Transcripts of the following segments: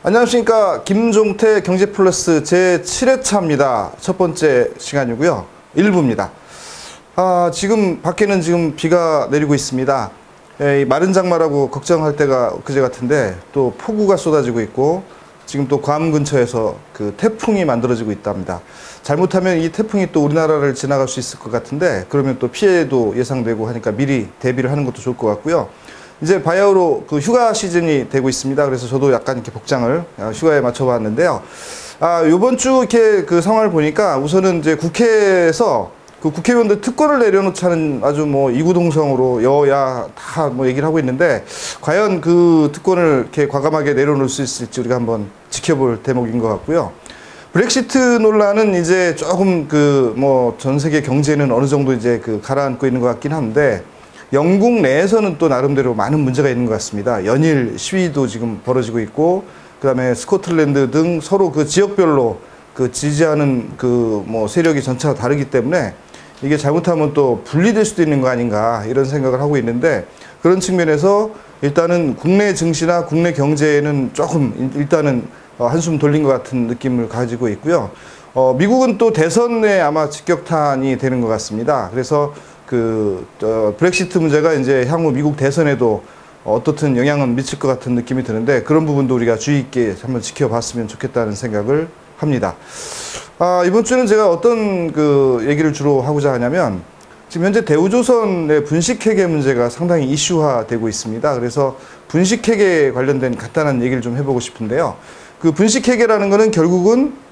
안녕하십니까. 김종태 경제플러스 제7회차입니다. 첫 번째 시간이고요. 1부입니다. 지금 밖에는 지금 비가 내리고 있습니다. 마른 장마라고 걱정할 때가 그제 같은데 또 폭우가 쏟아지고 있고 지금 또 괌 근처에서 그 태풍이 만들어지고 있답니다. 잘못하면 이 태풍이 또 우리나라를 지나갈 수 있을 것 같은데 그러면 또 피해도 예상되고 하니까 미리 대비를 하는 것도 좋을 것 같고요. 이제 바야흐로 그 휴가 시즌이 되고 있습니다. 그래서 저도 약간 이렇게 복장을 휴가에 맞춰봤는데요. 요번 주 이렇게 그 상황을 보니까 우선은 이제 국회에서 그 국회의원들 특권을 내려놓자는 아주 뭐 이구동성으로 여야 다 뭐 얘기를 하고 있는데 과연 그 특권을 이렇게 과감하게 내려놓을 수 있을지 우리가 한번 지켜볼 대목인 것 같고요. 브렉시트 논란은 이제 조금 그 뭐 전 세계 경제는 어느 정도 이제 그 가라앉고 있는 것 같긴 한데 영국 내에서는 또 나름대로 많은 문제가 있는 것 같습니다. 연일 시위도 지금 벌어지고 있고, 그 다음에 스코틀랜드 등 서로 그 지역별로 그 지지하는 그 뭐 세력이 전체가 다르기 때문에 이게 잘못하면 또 분리될 수도 있는 거 아닌가 이런 생각을 하고 있는데 그런 측면에서 일단은 국내 증시나 국내 경제에는 조금 일단은 한숨 돌린 것 같은 느낌을 가지고 있고요. 미국은 또 대선에 아마 직격탄이 되는 것 같습니다. 그래서 브렉시트 문제가 이제 향후 미국 대선에도 어떻든 영향은 미칠 것 같은 느낌이 드는데 그런 부분도 우리가 주의 있게 한번 지켜봤으면 좋겠다는 생각을 합니다. 이번 주는 제가 어떤 그 얘기를 주로 하고자 하냐면 지금 현재 대우조선의 분식회계 문제가 상당히 이슈화되고 있습니다. 그래서 분식회계 관련된 간단한 얘기를 좀 해보고 싶은데요. 그 분식회계라는 거는 결국은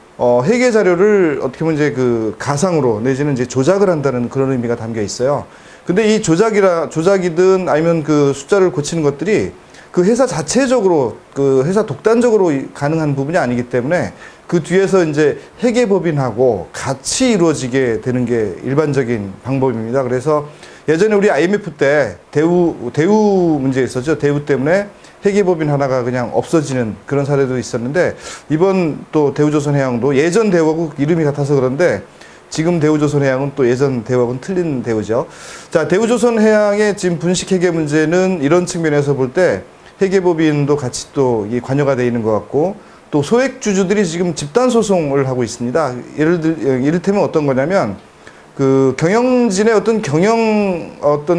회계 자료를 어떻게 보면 이제 그 가상으로 내지는 이제 조작을 한다는 그런 의미가 담겨 있어요. 근데 이 조작이든 아니면 그 숫자를 고치는 것들이 그 회사 자체적으로 그 회사 독단적으로 가능한 부분이 아니기 때문에 그 뒤에서 이제 회계법인하고 같이 이루어지게 되는 게 일반적인 방법입니다. 그래서 예전에 우리 IMF 때 대우 문제 있었죠. 대우 때문에 회계법인 하나가 그냥 없어지는 그런 사례도 있었는데 이번 또 대우조선해양도 예전 대우하고 이름이 같아서 그런데 지금 대우조선해양은 또 예전 대우하고는 틀린 대우죠. 자, 대우조선해양의 지금 분식회계 문제는 이런 측면에서 볼 때 회계법인도 같이 또 관여가 되어 있는 것 같고 또 소액주주들이 지금 집단소송을 하고 있습니다. 이를테면 어떤 거냐면 그 경영진의 어떤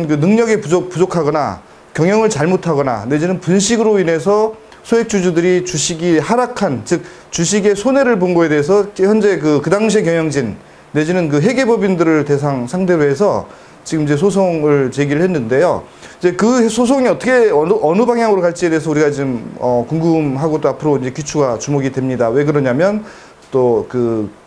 그 능력이 부족하거나 경영을 잘못하거나 내지는 분식으로 인해서 소액주주들이 주식이 하락한, 즉 주식의 손해를 본 거에 대해서 현재 그 당시의 경영진 내지는 그 회계법인들을 상대로 해서 지금 이제 소송을 제기를 했는데요. 이제 그 소송이 어떻게 어느 방향으로 갈지에 대해서 우리가 지금 궁금하고 또 앞으로 이제 귀추가 주목이 됩니다. 왜 그러냐면 또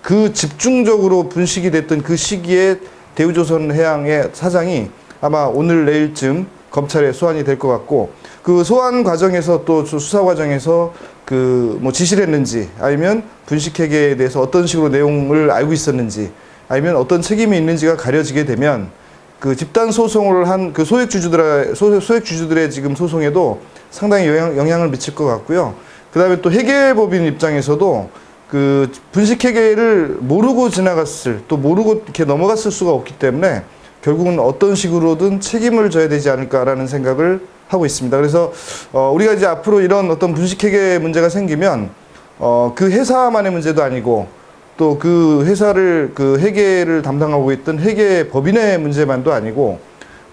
그 집중적으로 분식이 됐던 그 시기에 대우조선해양의 사장이 아마 오늘 내일쯤 검찰에 소환이 될 것 같고 그 소환 과정에서 또 수사 과정에서 그 뭐 지시를 했는지 아니면 분식회계에 대해서 어떤 식으로 내용을 알고 있었는지 아니면 어떤 책임이 있는지가 가려지게 되면 그 집단 소송을 한 그 소액주주들의 지금 소송에도 상당히 영향을 미칠 것 같고요. 그 다음에 또 회계법인 입장에서도 그 분식회계를 모르고 또 모르고 이렇게 넘어갔을 수가 없기 때문에 결국은 어떤 식으로든 책임을 져야 되지 않을까라는 생각을 하고 있습니다. 그래서 우리가 이제 앞으로 이런 어떤 분식회계 문제가 생기면 그 회사만의 문제도 아니고 또 그 회사를 그 회계를 담당하고 있던 회계법인의 문제만도 아니고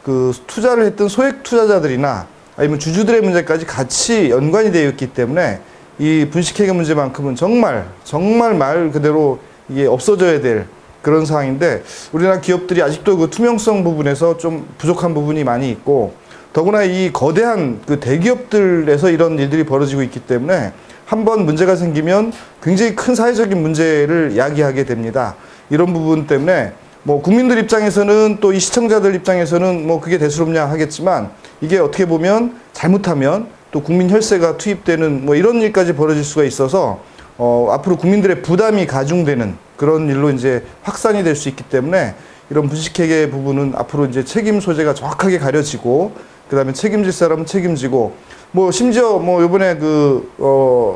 그 투자를 했던 소액 투자자들이나 아니면 주주들의 문제까지 같이 연관이 되어 있기 때문에 이 분식회계 문제만큼은 정말 말 그대로 이게 없어져야 될 그런 상황인데 우리나라 기업들이 아직도 그 투명성 부분에서 좀 부족한 부분이 많이 있고 더구나 이 거대한 그 대기업들에서 이런 일들이 벌어지고 있기 때문에 한번 문제가 생기면 굉장히 큰 사회적인 문제를 야기하게 됩니다. 이런 부분 때문에 뭐 국민들 입장에서는 또 이 시청자들 입장에서는 뭐 그게 대수롭냐 하겠지만 이게 어떻게 보면 잘못하면 또 국민 혈세가 투입되는 뭐 이런 일까지 벌어질 수가 있어서 앞으로 국민들의 부담이 가중되는 그런 일로 이제 확산이 될 수 있기 때문에 이런 분식회계 부분은 앞으로 이제 책임 소재가 정확하게 가려지고 그 다음에 책임질 사람은 책임지고 뭐 심지어 뭐 요번에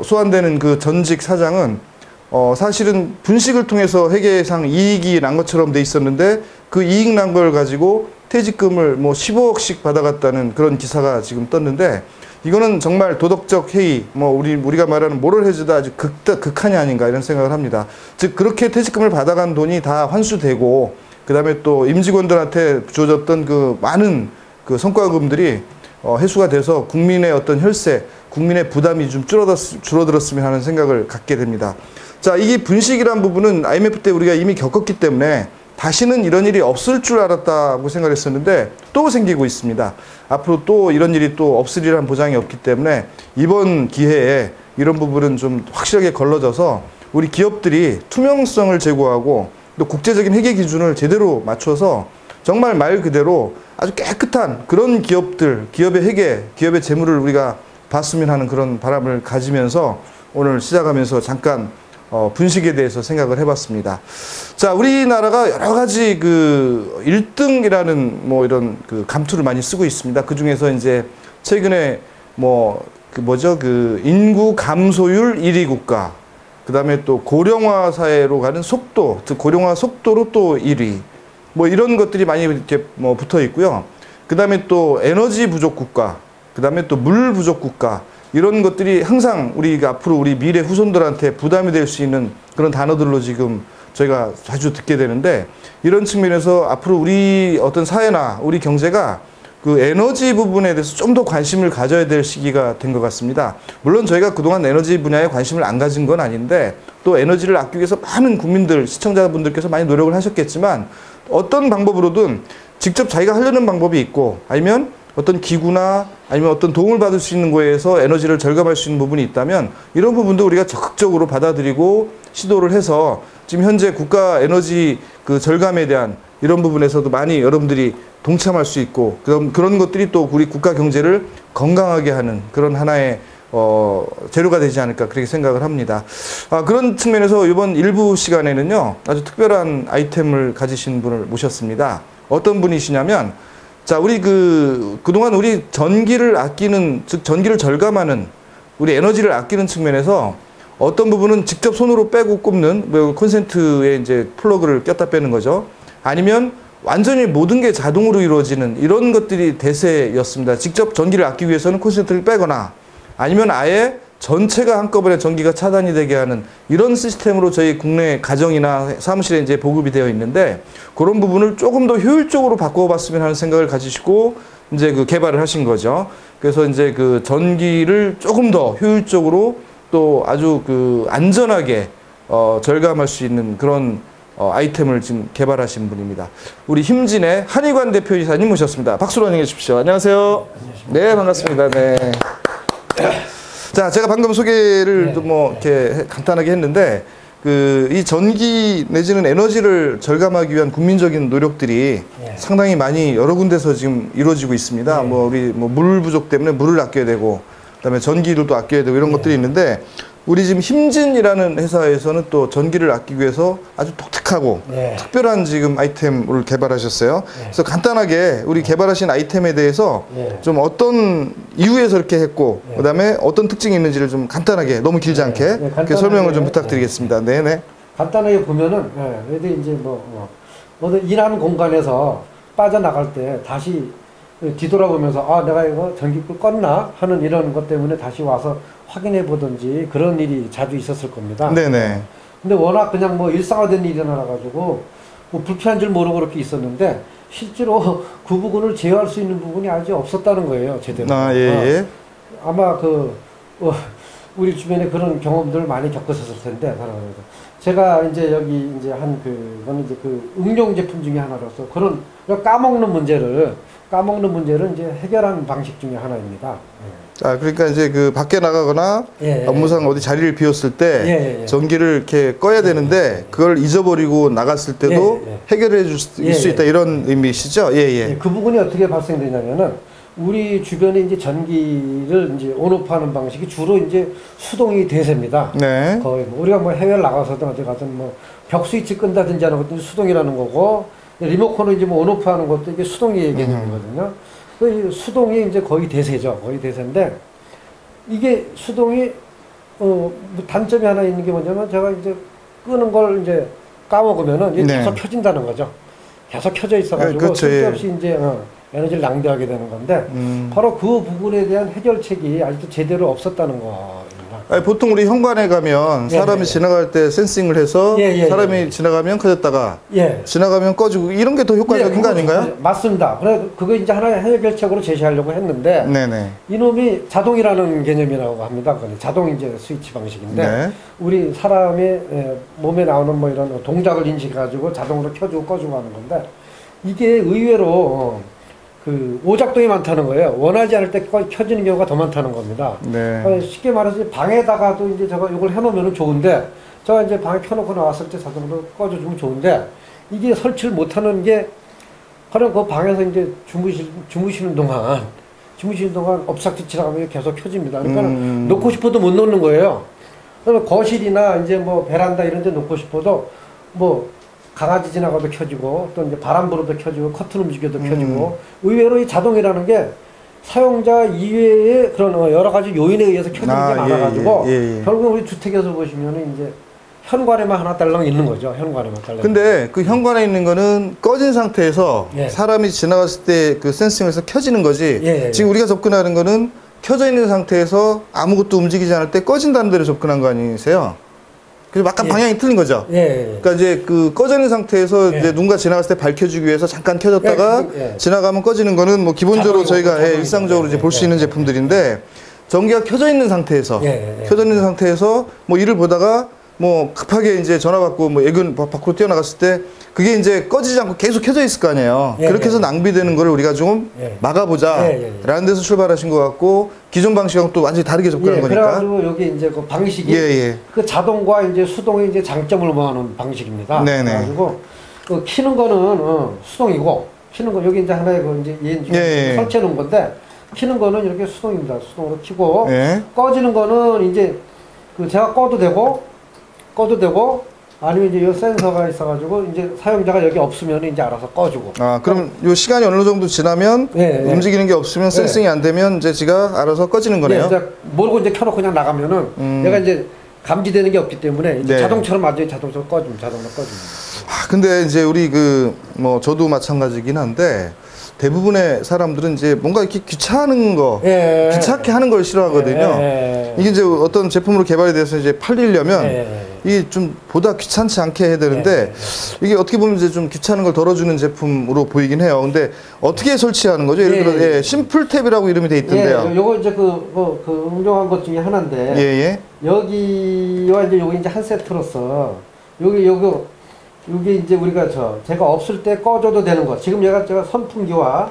소환되는 그 전직 사장은 사실은 분식을 통해서 회계상 이익이 난 것처럼 돼 있었는데 그 이익 난 걸 가지고 퇴직금을 뭐 15억씩 받아갔다는 그런 기사가 지금 떴는데 이거는 정말 도덕적 해이, 뭐 우리가 말하는 모럴 해즈도 아주 극한이 아닌가 이런 생각을 합니다. 즉 그렇게 퇴직금을 받아간 돈이 다 환수되고 그다음에 또 임직원들한테 주어졌던 그 많은 그 성과금들이 회수가 돼서 국민의 어떤 혈세, 국민의 부담이 좀 줄어들었으면 하는 생각을 갖게 됩니다. 자, 이게 분식이란 부분은 IMF 때 우리가 이미 겪었기 때문에 다시는 이런 일이 없을 줄 알았다고 생각했었는데 또 생기고 있습니다. 앞으로 또 이런 일이 또 없으리란 보장이 없기 때문에 이번 기회에 이런 부분은 좀 확실하게 걸러져서 우리 기업들이 투명성을 제고하고 또 국제적인 회계 기준을 제대로 맞춰서 정말 말 그대로 아주 깨끗한 그런 기업의 회계, 기업의 재물을 우리가 봤으면 하는 그런 바람을 가지면서 오늘 시작하면서 잠깐 분식에 대해서 생각을 해봤습니다. 자, 우리나라가 여러 가지 그 1등이라는 뭐 이런 그 감투를 많이 쓰고 있습니다. 그 중에서 이제 최근에 그 인구 감소율 1위 국가, 그 다음에 또 고령화 사회로 가는 속도, 즉 고령화 속도로 또 1위, 뭐 이런 것들이 많이 이렇게 뭐 붙어 있고요. 그 다음에 또 에너지 부족 국가, 그 다음에 또 물 부족 국가, 이런 것들이 항상 우리가 앞으로 우리 미래 후손들한테 부담이 될 수 있는 그런 단어들로 지금 저희가 자주 듣게 되는데, 이런 측면에서 앞으로 우리 어떤 사회나 우리 경제가 그 에너지 부분에 대해서 좀 더 관심을 가져야 될 시기가 된 것 같습니다. 물론 저희가 그동안 에너지 분야에 관심을 안 가진 건 아닌데 또 에너지를 아끼기 위해서 많은 국민들, 시청자분들께서 많이 노력을 하셨겠지만 어떤 방법으로든 직접 자기가 하려는 방법이 있고 아니면 어떤 기구나 아니면 어떤 도움을 받을 수 있는 거에서 에너지를 절감할 수 있는 부분이 있다면 이런 부분도 우리가 적극적으로 받아들이고 시도를 해서 지금 현재 국가 에너지 그 절감에 대한 이런 부분에서도 많이 여러분들이 동참할 수 있고 그런 것들이 또 우리 국가 경제를 건강하게 하는 그런 하나의 재료가 되지 않을까 그렇게 생각을 합니다. 그런 측면에서 이번 일부 시간에는요 아주 특별한 아이템을 가지신 분을 모셨습니다. 어떤 분이시냐면 자, 우리 그동안 우리 전기를 아끼는, 즉 전기를 절감하는 우리 에너지를 아끼는 측면에서 어떤 부분은 직접 손으로 빼고 꼽는 뭐 콘센트에 이제 플러그를 꼈다 빼는 거죠. 아니면 완전히 모든 게 자동으로 이루어지는 이런 것들이 대세였습니다. 직접 전기를 아끼기 위해서는 콘센트를 빼거나 아니면 아예 전체가 한꺼번에 전기가 차단이 되게 하는 이런 시스템으로 저희 국내 가정이나 사무실에 이제 보급이 되어 있는데 그런 부분을 조금 더 효율적으로 바꿔봤으면 하는 생각을 가지시고 이제 그 개발을 하신 거죠. 그래서 이제 그 전기를 조금 더 효율적으로 또 아주 그 안전하게 절감할 수 있는 그런 아이템을 지금 개발하신 분입니다. 우리 힘진의 한의관 대표이사님 모셨습니다. 박수로 환영해 주십시오. 안녕하세요. 네, 반갑습니다. 네. 자, 제가 방금 소개를 뭐 이렇게 간단하게 했는데 이 전기 내지는 에너지를 절감하기 위한 국민적인 노력들이 상당히 많이 여러 군데서 지금 이루어지고 있습니다. 뭐 우리 물 부족 때문에 물을 아껴야 되고 그다음에 전기를 또 아껴야 되고 이런 것들이 있는데 우리 지금 힘진이라는 회사에서는 또 전기를 아끼기 위해서 아주 독특하고 특별한 지금 아이템을 개발하셨어요. 그래서 간단하게 우리 개발하신 아이템에 대해서 좀 어떤 이유에서 이렇게 했고 그다음에 어떤 특징이 있는지를 좀 간단하게 너무 길지 않게 간단하게, 설명을 좀 부탁드리겠습니다. 네네. 간단하게 보면은 애들이 이제 뭐 일하는 공간에서 빠져나갈 때 다시 뒤돌아보면서 내가 이거 전기불 껐나 하는 이런 것 때문에 다시 와서 확인해 보든지 그런 일이 자주 있었을 겁니다. 네네. 근데 워낙 그냥 뭐 일상화된 일이 나가지고 뭐 불편한 줄 모르고 그렇게 있었는데 실제로 그 부분을 제어할 수 있는 부분이 아직 없었다는 거예요, 제대로. 예. 아마 우리 주변에 그런 경험들을 많이 겪으셨을 텐데, 제가 이제 여기 이제 그거는 이제 그 응용 제품 중에 하나로서 그런 까먹는 문제를 이제 해결하는 방식 중에 하나입니다. 그러니까 이제 그 밖에 나가거나 업무상 어디 자리를 비웠을 때 전기를 이렇게 꺼야 되는데 그걸 잊어버리고 나갔을 때도 해결해 줄 수 있다 이런 의미시죠? 그 부분이 어떻게 발생되냐면은 우리 주변에 이제 전기를 이제 온오프하는 방식이 주로 이제 수동이 대세입니다. 네. 거의 우리가 뭐 해외를 나가서든 어디 가든 뭐 벽 스위치 끈다든지 하는 것도 수동이라는 거고 리모컨을 이제 뭐 온오프하는 것도 이게 수동의 개념이거든요. 그 수동이 이제 거의 대세죠. 거의 대세인데 이게 수동이 단점이 하나 있는 게 뭐냐면 제가 이제 끄는 걸 이제 까먹으면은 이게 계속 켜진다는 거죠. 계속 켜져 있어가지고 쓸데없이 이제 에너지를 낭비하게 되는 건데 바로 그 부분에 대한 해결책이 아직도 제대로 없었다는 겁니다. 아니, 보통 우리 현관에 가면 사람이 지나갈 때 센싱을 해서 사람이 지나가면 켜졌다가 지나가면 꺼지고 이런 게 더 효과적인 거 아닌가요? 맞습니다. 그래 그거 이제 하나의 해결책으로 제시하려고 했는데 이놈이 자동이라는 개념이라고 합니다. 자동 이제 스위치 방식인데 우리 사람의 몸에 나오는 뭐 이런 동작을 인식해가지고 자동으로 켜주고 꺼주고 하는 건데 이게 의외로 그 오작동이 많다는 거예요. 원하지 않을 때 켜지는 경우가 더 많다는 겁니다. 쉽게 말해서 방에다가도 이제 제가 이걸 해놓으면 좋은데, 제가 이제 방에 켜놓고 나왔을 때 자동으로 꺼져주면 좋은데, 이게 설치를 못하는 게, 바로 그 방에서 이제 주무시는 동안 업싹지 지나가면 계속 켜집니다. 그러니까 놓고 싶어도 못 놓는 거예요. 그러면 거실이나 이제 뭐 베란다 이런 데 놓고 싶어도 뭐 강아지 지나가도 켜지고 또 이제 바람 불어도 켜지고 커튼 움직여도 켜지고 의외로 이 자동이라는 게 사용자 이외의 그런 여러 가지 요인에 의해서 켜지는 게 많아가지고 결국 우리 주택에서 보시면은 이제 현관에만 하나 딸랑 있는 거죠. 현관에만 딸랑. 근데 그 현관에 있는 거는 꺼진 상태에서 사람이 지나갔을 때 그 센싱에서 켜지는 거지. 지금 우리가 접근하는 거는 켜져 있는 상태에서 아무것도 움직이지 않을 때 꺼진다는 데로 접근한 거 아니세요? 그래서 약간 방향이 틀린 거죠. 그러니까 이제 그 꺼져 있는 상태에서 이제 누군가 지나갔을 때 밝혀주기 위해서 잠깐 켜졌다가 지나가면 꺼지는 거는 뭐 기본적으로 저희가 일상적으로 이제 볼 수 있는 제품들인데 전기가 켜져 있는 상태에서 켜져 있는 상태에서 뭐 일을 보다가 뭐 급하게 이제 전화 받고 뭐 애견 밖으로 뛰어나갔을 때 그게 이제 꺼지지 않고 계속 켜져 있을 거 아니에요. 그렇게 해서 낭비되는 거를 우리가 좀 막아보자 라는 데서 출발하신 것 같고 기존 방식하고 또 완전히 다르게 접근한 거니까. 그래가지고 여기 이제 그 방식이 그 자동과 이제 수동의 이제 장점을 모아놓은 방식입니다. 그래가지고 그 키는 거는 수동이고 키는 거 여기 이제 하나의 그 이제 설치해 놓은 건데 키는 거는 이렇게 수동입니다. 수동으로 키고 꺼지는 거는 이제 그 제가 꺼도 되고 아니면 이제 이 센서가 있어가지고 이제 사용자가 여기 없으면 이제 알아서 꺼주고. 그럼 요 시간이 어느 정도 지나면 움직이는 게 없으면 센싱이 안 되면 이제 지가 알아서 꺼지는 거네요. 이제 모르고 이제 켜놓고 그냥 나가면은 얘가 이제 감지되는 게 없기 때문에 이제 자동처럼 아주 자동처럼 꺼줍니다. 자동으로 꺼줍니다. 근데 이제 우리 뭐 저도 마찬가지긴 한데 대부분의 사람들은 이제 뭔가 이렇게 귀찮은 거, 귀찮게 하는 걸 싫어하거든요. 이게 이제 어떤 제품으로 개발이 돼서 이제 팔리려면 이게 좀 보다 귀찮지 않게 해야 되는데 이게 어떻게 보면 이제 좀 귀찮은 걸 덜어주는 제품으로 보이긴 해요. 근데 어떻게 설치하는 거죠? 예를 들어 심플탭이라고 이름이 돼 있던데요. 요거 이제 그 응용한 것 중에 하나인데 여기와 이제 요거 이제 한 세트로서 여기 이제 우리가 제가 없을 때 꺼줘도 되는 거. 지금 제가 선풍기와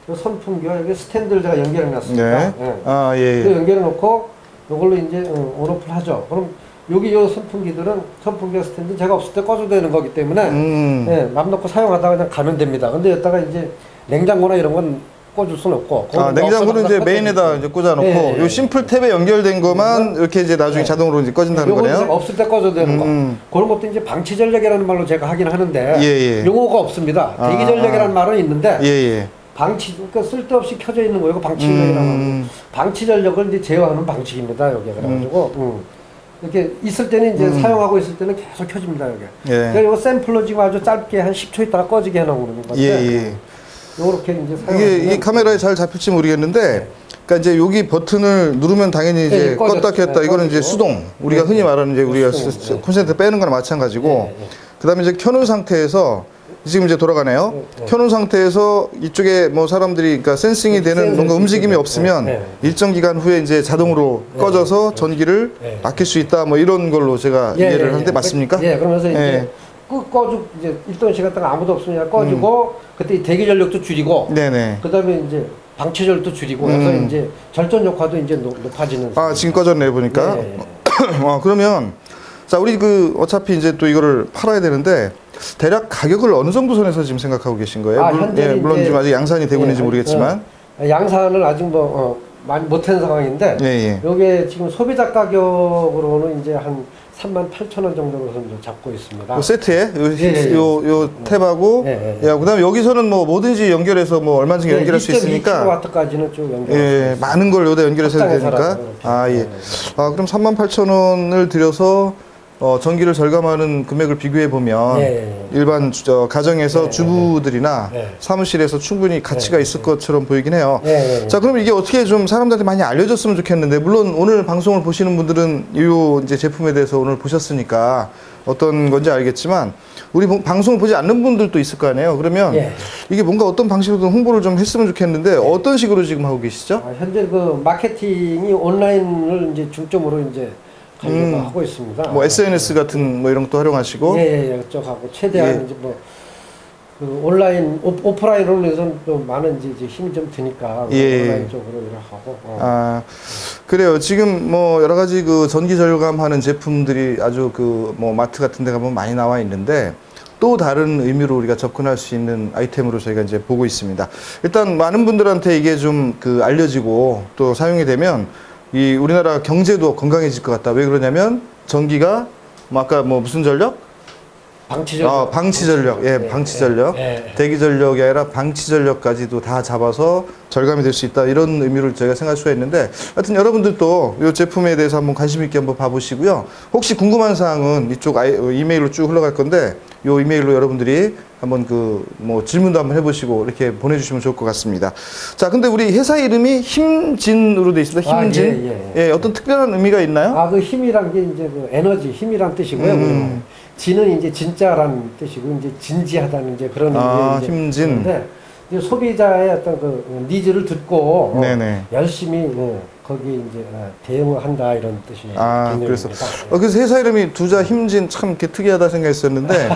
여기 스탠드를 제가 연결해 놨습니다. 그 연결해 놓고 요걸로 이제 온오프를 하죠. 그럼 여기 요 선풍기와 스탠드 제가 없을 때 꺼줘도 되는 거기 때문에 맘 놓고 사용하다가 그냥 가면 됩니다. 근데 여기다가 이제 냉장고나 이런 건 꽂을 수는 없고. 냉장고는 이제 메인에다 이제 꽂아놓고 요 심플 탭에 연결된 것만 이렇게 이제 나중에 자동으로 이제 꺼진다는 거네요. 제가 없을 때 꺼줘도 되는 거. 그런 것도 이제 방치 전력이라는 말로 제가 하긴 하는데 용어가 없습니다. 대기 전력이라는 말은 있는데 그러니까 쓸데없이 켜져 있는 거예요. 방치 전력이라고 하고 방치 전력을 이제 제어하는 방식입니다. 여기 그래가지고 이렇게 있을 때는 이제 사용하고 있을 때는 계속 켜집니다. 여기. 그러니까 이거 샘플로 지금 아주 짧게 한 10초 있다가 꺼지게 해놓은 건데. 요렇게 이제 이게 카메라에 잘 잡힐지 모르겠는데, 그러니까 이제 여기 버튼을 누르면 당연히 이제 껐다 켰다. 이거는 이제 수동. 우리가 흔히 말하는 이제 우리가 콘센트 빼는 거나 마찬가지고, 그다음에 이제 켜놓은 상태에서 지금 이제 돌아가네요. 켜놓은 상태에서 이쪽에 뭐 사람들이 그러니까 센싱이 되는 뭔가 움직임이 없으면 일정 기간 후에 이제 자동으로 꺼져서 전기를 아낄 수 있다. 뭐 이런 걸로 제가 이해를 하는데 맞습니까? 그러면서 이제 이제 일동 시간 동안 아무도 없으니까 꺼주고 그때 대기 전력도 줄이고 그다음에 이제 방치 전력도 줄이고 그래서 이제 절전 효과도 이제 높아지는. 지금 꺼졌네 보니까. 그러면 자 우리 어차피 이제 또 이거를 팔아야 되는데 대략 가격을 어느 정도 선에서 지금 생각하고 계신 거예요? 물론 지금 아직 양산이 되고 있는지 모르겠지만 양산을 아직 많이 못한 상황인데 요게 지금 소비자 가격으로는 이제 한 38,000원 정도로 잡고 있습니다. 요 세트에 요 탭하고 그다음에 여기서는 뭐 뭐든지 연결해서 뭐 얼마든지 연결할 수 있으니까 2kW까지는 쭉 연결. 많은 걸 여기다 연결해서 해야 되니까. 그럼 38,000원을 들여서 전기를 절감하는 금액을 비교해 보면 예. 일반 가정에서 예. 주부들이나 예. 사무실에서 충분히 가치가 예. 있을 것처럼 보이긴 해요. 예. 자, 그럼 이게 어떻게 좀 사람들한테 많이 알려졌으면 좋겠는데, 물론 오늘 방송을 보시는 분들은 이 이제 제품에 대해서 오늘 보셨으니까 어떤 건지 알겠지만, 우리 방송을 보지 않는 분들도 있을 거 아니에요. 그러면 예. 이게 뭔가 어떤 방식으로든 홍보를 좀 했으면 좋겠는데, 어떤 식으로 지금 하고 계시죠? 현재 그 마케팅이 온라인을 이제 중점으로 이제 가려고 하고 있습니다. 뭐 SNS 같은 뭐 이런 것도 활용하시고. 예. 쪽하고 최대한 이제 뭐 그 온라인 오프라인으로 해서 좀 많은 이제 힘이 좀 드니까 온라인 쪽으로 이렇게 하고. 아, 그래요. 지금 뭐 여러 가지 그 전기 절감하는 제품들이 아주 그 뭐 마트 같은 데 가면 많이 나와 있는데, 또 다른 의미로 우리가 접근할 수 있는 아이템으로 저희가 이제 보고 있습니다. 일단 많은 분들한테 이게 좀 그 알려지고 또 사용이 되면 이 우리나라 경제도 건강해질 것 같다. 왜 그러냐면 전기가 뭐 아까 뭐 무슨 전력? 방치전력. 방치전력. 예, 방치전력. 대기전력이 아니라 방치전력까지도 다 잡아서 절감이 될 수 있다. 이런 의미를 저희가 생각할 수가 있는데, 하여튼 여러분들도 이 제품에 대해서 한번 관심 있게 한번 봐보시고요. 혹시 궁금한 사항은 이쪽 이메일로 쭉 흘러갈 건데, 이 이메일로 여러분들이 한번 그 뭐 질문도 한번 해보시고 이렇게 보내주시면 좋을 것 같습니다. 자, 근데 우리 회사 이름이 힘진으로 돼 있습니다. 힘진. 예, 어떤 특별한 의미가 있나요? 그 힘이란 게 이제 그 에너지, 힘이란 뜻이고요. 진은 이제 진짜라는 뜻이고, 이제 진지하다는 이제 그런 의미의 힘진. 이제 소비자의 어떤 그 니즈를 듣고 네네. 열심히 거기 이제 대응을 한다 이런 뜻이 그래서 그래서 회사 이름이 두자 힘진 참 이렇게 특이하다 생각했었는데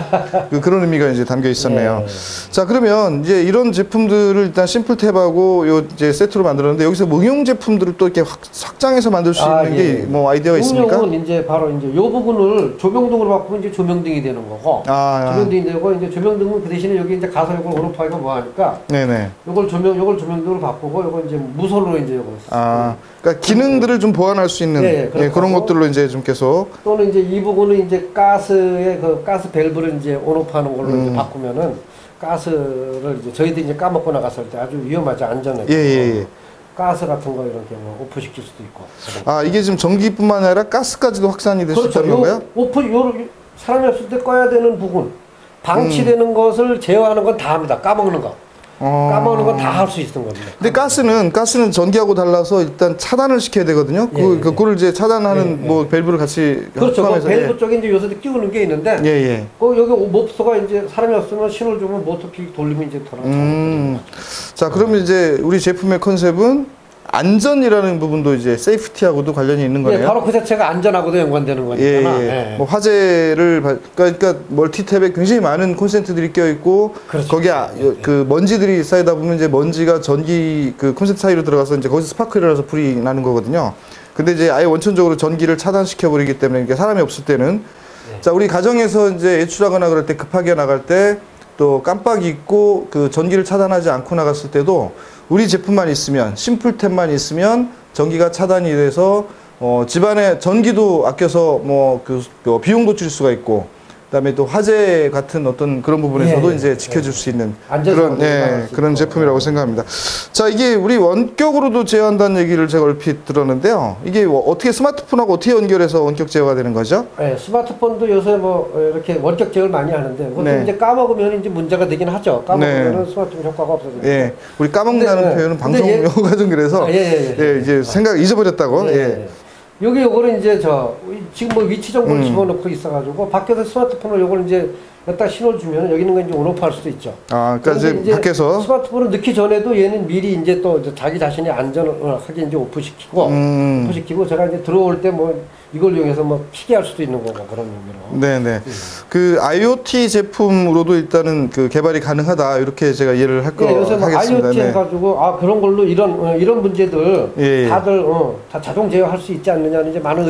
그런 의미가 이제 담겨 있었네요. 자, 그러면 이제 이런 제품들을 일단 심플탭하고 요 이제 세트로 만들었는데, 여기서 응용 제품들을 또 이렇게 확장해서 만들 수 있는 게 뭐 아이디어가 있습니까? 응용은 이제 바로 이제 요 부분을 조명등으로 바꾸면 이제 조명등이 되는 거고, 조명등이 되고, 이제 조명등은 그 대신에 여기 이제 가서 이걸 온오프하기가 뭐 하니까, 네네. 요걸 조명등으로 바꾸고, 요걸 이제 무선으로 이제 요걸 그러니까 기능들을 좀 보완할 수 있는 그런 것들로 이제 좀 계속. 또는 이제 이 부분은 이제 가스의 그 가스 밸브를 이제 온오프하는 걸로 이제 바꾸면은 가스를 이제 저희들이 이제 까먹고 나갔을 때 아주 위험하지, 안전하게. 가스 같은 거 이렇게 뭐 오프시킬 수도 있고. 이게 지금 전기뿐만 아니라 가스까지도 확산이 될 수 있다는 건가요? 사람이 없을 때 꺼야 되는 부분, 방치되는 것을 제어하는 건 다 합니다. 까먹는 거. 까먹는 건 다 할 수 있는 겁니다. 근데 가스는 전기하고 달라서 일단 차단을 시켜야 되거든요. 그거를 이제 차단하는 뭐 밸브를 같이 그렇죠. 그 밸브 쪽에 이제 요새 끼우는 게 있는데, 여기 몹소가 이제 사람이 없으면 신호를 주면 모터픽 돌리면 이제 돌아가죠. 자, 그러면 이제 우리 제품의 컨셉은 안전이라는 부분도 이제 세이프티하고도 관련이 있는 거네요. 바로 그 자체가 안전하고도 연관되는 거니까. 뭐 화재를 그러니까 멀티탭에 굉장히 많은 콘센트들이 껴 있고, 거기에 그 먼지들이 쌓이다 보면 이제 먼지가 전기 그 콘센트 사이로 들어가서 이제 거기서 스파크를 나서 불이 나는 거거든요. 근데 이제 아예 원천적으로 전기를 차단시켜 버리기 때문에, 이게 사람이 없을 때는 자, 우리 가정에서 이제 외출하거나 그럴 때 급하게 나갈 때 또 깜빡이 잊고 그 전기를 차단하지 않고 나갔을 때도 우리 제품만 있으면, 심플탭만 있으면 전기가 차단이 돼서 집안의 전기도 아껴서 뭐 그 비용도 줄 수가 있고, 그다음에 또 화재 같은 어떤 그런 부분에서도 이제 지켜줄 수 있는 그런 제품이라고 생각합니다. 자, 이게 우리 원격으로도 제어한다는 얘기를 제가 얼핏 들었는데요. 이게 어떻게 스마트폰하고 어떻게 연결해서 원격 제어가 되는 거죠? 스마트폰도 요새 뭐 이렇게 원격 제어를 많이 하는데, 그것도 이제 까먹으면 이제 문제가 되긴 하죠. 까먹으면 스마트폰 효과가 없어지니까. 우리 까먹는다는 표현은 방송 용어가 좀 그래서 이제 생각 잊어버렸다고. 요거를 이제 지금 뭐 위치 정보를 집어넣고 있어가지고, 밖에서 스마트폰을 요걸 이제 여기다 신호를 주면 여기 있는 거 이제 온오프 할 수도 있죠. 그러니까 이제 밖에서 스마트폰을 넣기 전에도 얘는 미리 이제 또 자기 자신이 안전하게 이제 오프시키고, 제가 이제 들어올 때 뭐 이걸 이용해서 뭐 피게 할 수도 있는 거고, 그런 의미로. 네네. 그 IoT 제품으로도 일단은 그 개발이 가능하다, 이렇게 제가 이해를 할 거 요새 뭐 하겠습니다. IoT 해가지고 그런 걸로 이런 문제들 다들 다 자동 제어할 수 있지 않느냐는 이제 많은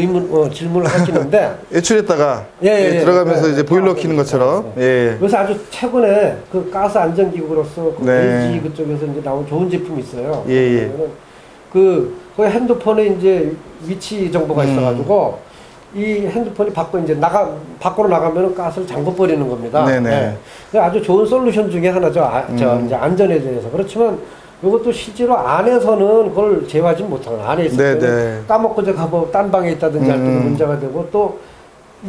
질문을 하시는데 외출했다가 들어가면서 이제 보일러 켜는 것처럼. 그래서 아주 최근에 그 가스 안전기구로서 LG 그쪽에서 이제 나온 좋은 제품이 있어요. 그 핸드폰에 이제 위치 정보가 있어가지고, 이 핸드폰이 밖으로 나가면 가스를 잠궈 버리는 겁니다. 아주 좋은 솔루션 중에 하나죠. 이제 안전에 대해서. 그렇지만 이것도 실제로 안에서는 그걸 제어하지 못하는, 안에 있을 때는 까먹고 딴 방에 있다든지 할 때도 문제가 되고, 또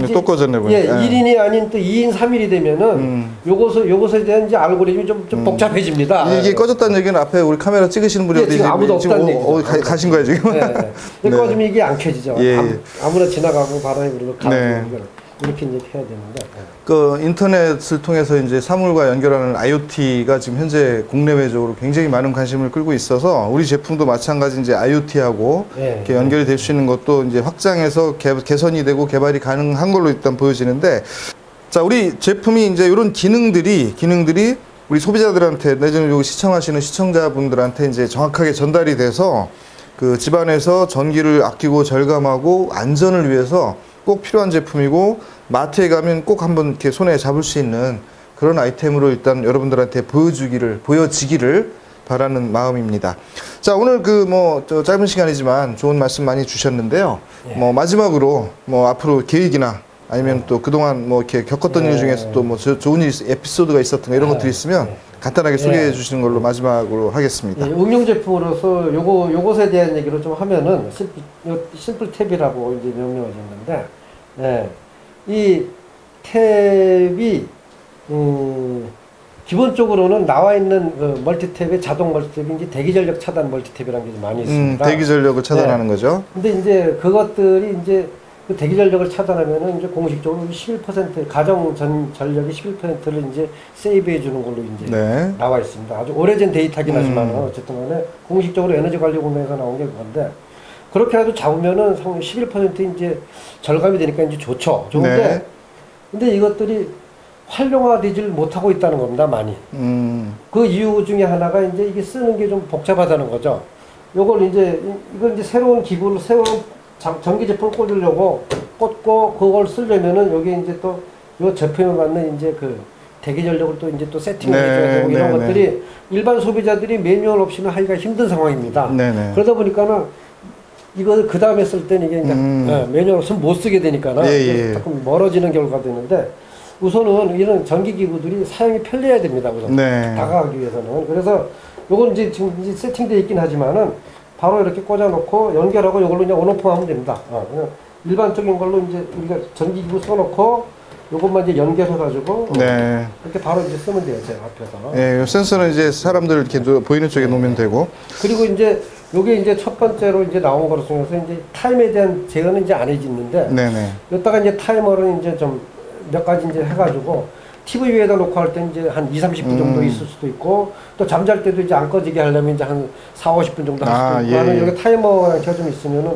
또 꺼졌네 보니까. 예, 1인이 아닌 또 2인, 3인이 되면은 요것에 대한 이제 알고리즘이 좀 복잡해집니다. 이게 꺼졌다는 얘기는 앞에 우리 카메라 찍으시는 분이 예, 지금 아무도 없다는 얘기죠. 가신 거예요 지금? 네. 네. 꺼지면 이게 안 켜지죠. 예. 아무나 지나가고 바람이 불어도 가고 네. 이렇게 이제 해야 되는데. 그 인터넷을 통해서 이제 사물과 연결하는 IoT가 지금 현재 국내외적으로 굉장히 많은 관심을 끌고 있어서 우리 제품도 마찬가지 이제 IoT하고 네. 이렇게 연결이 될 수 있는 것도 이제 확장해서 개선이 되고 개발이 가능한 걸로 일단 보여지는데, 자, 우리 제품이 이제 이런 기능들이 우리 소비자들한테 내지는 여기 시청하시는 시청자분들한테 이제 정확하게 전달이 돼서 그 집안에서 전기를 아끼고 절감하고 안전을 위해서 꼭 필요한 제품이고 마트에 가면 꼭 한번 이렇게 손에 잡을 수 있는 그런 아이템으로 일단 여러분들한테 보여지기를 바라는 마음입니다. 자, 오늘 짧은 시간이지만 좋은 말씀 많이 주셨는데요. 예. 마지막으로 앞으로 계획이나 아니면 또 그동안 이렇게 겪었던 일 중에서 또 좋은 에피소드가 있었던 이런 것들이 있으면 간단하게 소개해 주시는 걸로 마지막으로 하겠습니다. 예, 응용 제품으로서 요것에 대한 얘기를 좀 하면은 심플 탭이라고 이제 명명을 했는데, 예, 이 탭이 기본적으로는 나와 있는 그 멀티탭의 자동 멀티탭이 이제 대기 전력 차단 멀티탭이라는 게 많이 있습니다. 대기 전력을 차단하는 거죠. 근데 이제 그것들이 이제 그 대기 전력을 차단하면은 이제 공식적으로 11% 가정 전력의 11%를 이제 세이브해 주는 걸로 이제 나와 있습니다. 아주 오래전 데이터긴 하지만 어쨌든 간에 공식적으로 에너지관리공단에서 나온 게 그건데, 그렇게라도 잡으면은 11% 이제 절감이 되니까 이제 좋은데 근데 이것들이 활용화되질 못하고 있다는 겁니다, 많이. 그 이유 중에 하나가 이제 이게 쓰는 게 좀 복잡하다는 거죠. 이걸 이제 새로운 기구를 전기 제품을 꽂으려고 꽂고 그걸 쓰려면은 여기 이제 또 요 제품에 맞는 이제 그 대기 전력을 또 이제 또 세팅을 해줘야 되고 이런 것들이 일반 소비자들이 매뉴얼 없이는 하기가 힘든 상황입니다. 그러다 보니까는 이거 그 다음에 쓸 때는 이게 이제 매뉴얼 없으면 못 쓰게 되니까는 조금 멀어지는 결과가 되는데, 우선은 이런 전기 기구들이 사용이 편리해야 됩니다. 우선 다가가기 위해서는. 그래서 요건 이제 지금 세팅되어 있긴 하지만은 바로 이렇게 꽂아놓고 연결하고 이걸로 이제 온오프 하면 됩니다. 그냥 일반적인 걸로 이제 우리가 전기기구 써놓고 요것만 이제 연결해가지고 이렇게 바로 이제 쓰면 돼요, 제 앞에서. 네, 센서는 이제 사람들 이렇게 보이는 쪽에 놓으면 되고. 그리고 이제 요게 이제 첫 번째로 이제 나온 거로 중에서 이제 타임에 대한 제어는 이제 안 해지는데, 여기다가 이제 타이머를 이제 좀 몇 가지 이제 해가지고 TV 위에다 놓고 할 때 이제 한 2-30분 정도 있을 수도 있고, 또 잠잘 때도 이제 안 꺼지게 하려면 이제 한 4-50분 정도 할 수도 있고, 여기 타이머가 켜져 있으면은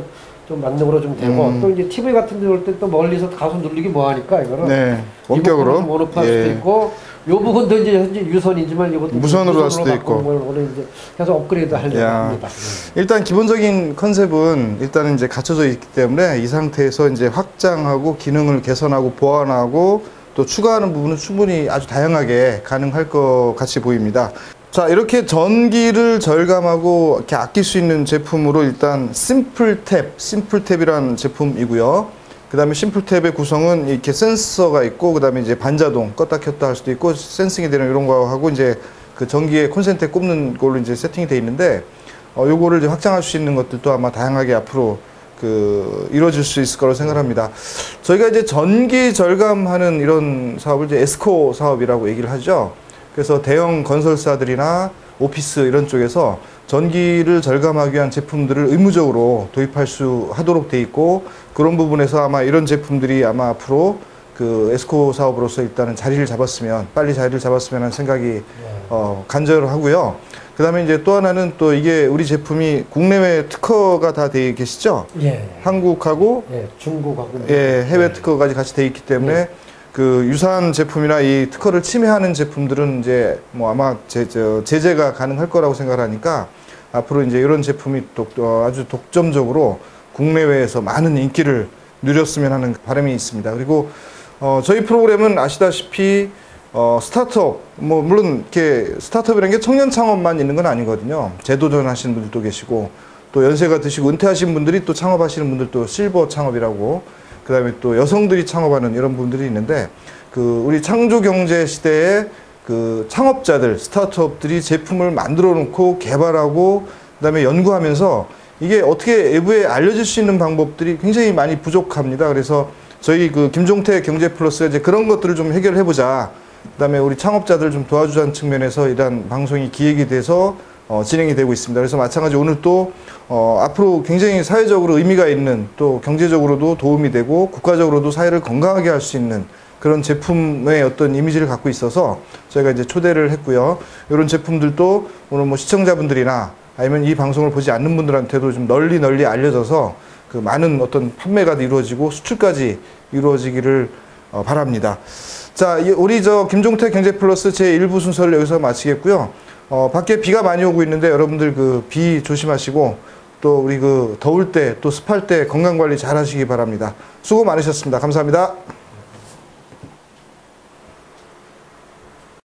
좀 만능으로 좀 되고, 또 이제 TV 같은 데 올 때 또 멀리서 가서 누르기 뭐 하니까 이거는 원격으로 온오프 할 수도 있고, 요 부분도 이제 현재 유선이지만 이것도 무선으로 할 수도 있고, 오늘 이제 계속 업그레이드 하려고 합니다. 일단 기본적인 컨셉은 일단은 이제 갖춰져 있기 때문에 이 상태에서 이제 확장하고 기능을 개선하고 보완하고 또 추가하는 부분은 충분히 아주 다양하게 가능할 것 같이 보입니다. 자, 이렇게 전기를 절감하고 이렇게 아낄 수 있는 제품으로 일단 심플탭이라는 제품이고요. 그 다음에 심플탭의 구성은 이렇게 센서가 있고, 그 다음에 이제 반자동 껐다 켰다 할 수도 있고, 센싱이 되는 이런 거하고 이제 그 전기에 콘센트에 꼽는 걸로 이제 세팅이 되어 있는데, 요거를 이제 확장할 수 있는 것들도 아마 다양하게 앞으로 이루어질 수 있을 거라고 생각합니다. 저희가 이제 전기 절감하는 이런 사업을 이제 에스코 사업이라고 얘기를 하죠. 그래서 대형 건설사들이나 오피스 이런 쪽에서 전기를 절감하기 위한 제품들을 의무적으로 도입할 수 하도록 돼 있고, 그런 부분에서 아마 이런 제품들이 아마 앞으로 그 에스코 사업으로서 일단은 빨리 자리를 잡았으면 하는 생각이 간절하고요. 그 다음에 이제 또 하나는 또 이게 우리 제품이 국내외 특허가 다 되어 계시죠? 한국하고 중국하고 해외 특허까지 같이 되어 있기 때문에 그 유사한 제품이나 이 특허를 침해하는 제품들은 이제 아마 제재가 가능할 거라고 생각하니까 앞으로 이제 이런 제품이 아주 독점적으로 국내외에서 많은 인기를 누렸으면 하는 바람이 있습니다. 그리고 저희 프로그램은 아시다시피 스타트업, 물론 이렇게 스타트업이라는 게 청년 창업만 있는 건 아니거든요. 재도전 하시는 분들도 계시고, 또 연세가 드시고 은퇴하신 분들이 또 창업하시는 분들도 실버 창업이라고, 그 다음에 또 여성들이 창업하는 이런 분들이 있는데, 우리 창조 경제 시대에 그 창업자들, 스타트업들이 제품을 만들어 놓고 개발하고, 그 다음에 연구하면서 이게 어떻게 외부에 알려질 수 있는 방법들이 굉장히 많이 부족합니다. 그래서 저희 그 김종태 경제플러스가 이제 그런 것들을 좀 해결해보자. 그다음에 우리 창업자들 좀 도와주자는 측면에서 이런 방송이 기획이 돼서 진행이 되고 있습니다. 그래서 마찬가지 오늘 또 앞으로 굉장히 사회적으로 의미가 있는 또 경제적으로도 도움이 되고 국가적으로도 사회를 건강하게 할 수 있는 그런 제품의 어떤 이미지를 갖고 있어서 저희가 이제 초대를 했고요. 이런 제품들도 오늘 뭐 시청자분들이나 아니면 이 방송을 보지 않는 분들한테도 좀 널리 알려져서 그 많은 어떤 판매가 이루어지고 수출까지 이루어지기를 바랍니다. 자, 우리 김종태 경제플러스 제 1부 순서를 여기서 마치겠고요. 밖에 비가 많이 오고 있는데 여러분들 그 비 조심하시고 또 우리 그 더울 때 또 습할 때 건강 관리 잘 하시기 바랍니다. 수고 많으셨습니다. 감사합니다.